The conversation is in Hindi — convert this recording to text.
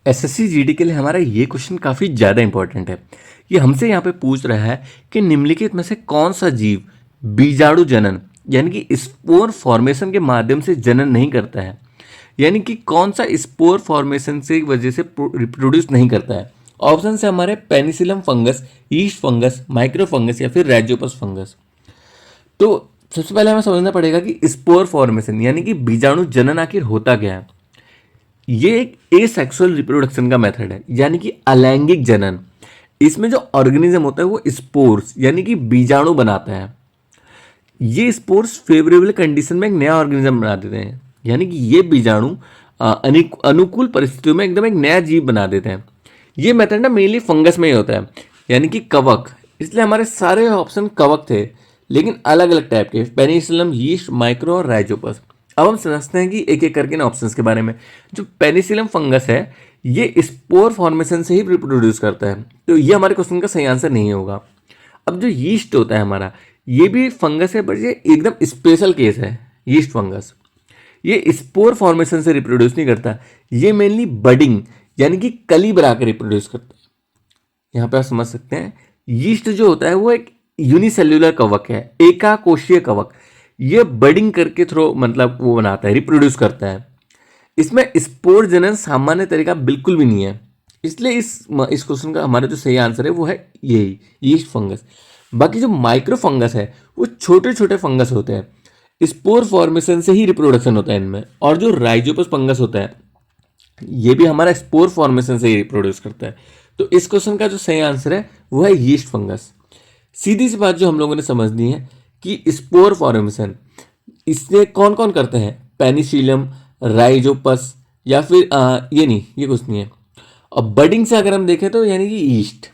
एसएससी जीडी के लिए हमारा ये क्वेश्चन काफ़ी ज़्यादा इंपॉर्टेंट है। ये हमसे यहाँ पे पूछ रहा है कि निम्नलिखित में से कौन सा जीव बीजाणु जनन यानी कि स्पोर फॉर्मेशन के माध्यम से जनन नहीं करता है, यानी कि कौन सा स्पोर फॉर्मेशन से वजह से रिप्रोड्यूस नहीं करता है। ऑप्शन है हमारे penicillium fungus, east fungus, micro fungus या फिर राइजोपस फंगस। तो सबसे पहले हमें समझना पड़ेगा कि स्पोर फॉर्मेशन यानी कि बीजाणु जनन आखिर होता क्या है। ये एक एसेक्सुअल रिप्रोडक्शन का मेथड है, यानी कि अलैंगिक जनन। इसमें जो ऑर्गेनिज्म होता है वो स्पोर्स यानी कि बीजाणु बनाता है। ये स्पोर्स फेवरेबल कंडीशन में एक नया ऑर्गेनिज्म बना देते हैं, यानी कि ये बीजाणु अनुकूल परिस्थितियों में एकदम एक नया जीव बना देते हैं। ये मेथड ना मेनली फंगस में ही होता है, यानी कि कवक। इसलिए हमारे सारे ऑप्शन कवक थे, लेकिन अलग अलग टाइप के, पेनिसिलम, यीस्ट, माइक्रो और राइजोपस। अब हम समझते हैं कि एक एक करके ना ऑप्शंस के बारे में। जो पेनिसिलम फंगस है ये स्पोर फॉर्मेशन से ही रिप्रोड्यूस करता है, तो ये हमारे क्वेश्चन का सही आंसर नहीं होगा। अब जो यीस्ट होता है हमारा, ये भी फंगस है, बट ये एकदम स्पेशल केस है। यीस्ट फंगस ये स्पोर फॉर्मेशन से रिप्रोड्यूस नहीं करता, ये मेनली बडिंग यानी कि कली बनाकर रिप्रोड्यूस करता है। यहाँ पे आप समझ सकते हैं यीस्ट जो होता है वो एक यूनिसेल्युलर कवक है, एकाकोशीय कवक। ये बडिंग करके थ्रो मतलब वो बनाता है, रिप्रोड्यूस करता है। इसमें स्पोर जनन सामान्य तरीका बिल्कुल भी नहीं है, इसलिए इस क्वेश्चन का हमारा जो सही आंसर है वो है यही, यीस्ट फंगस। बाकी जो माइक्रो फंगस है वो छोटे छोटे फंगस होते हैं, स्पोर फॉर्मेशन से ही रिप्रोडक्शन होता है इनमें। और जो राइजोपस फंगस होता है ये भी हमारा स्पोर फॉर्मेशन से ही रिप्रोड्यूस करता है। तो इस क्वेश्चन का जो सही आंसर है वो है यीस्ट फंगस। सीधी सी बात जो हम लोगों ने समझनी है कि स्पोर फॉर्मेशन इससे कौन कौन करते हैं, पेनिसिलियम, राइजोपस या फिर ये नहीं, ये कुछ नहीं है। और बडिंग से अगर हम देखें तो यानी कि ईस्ट,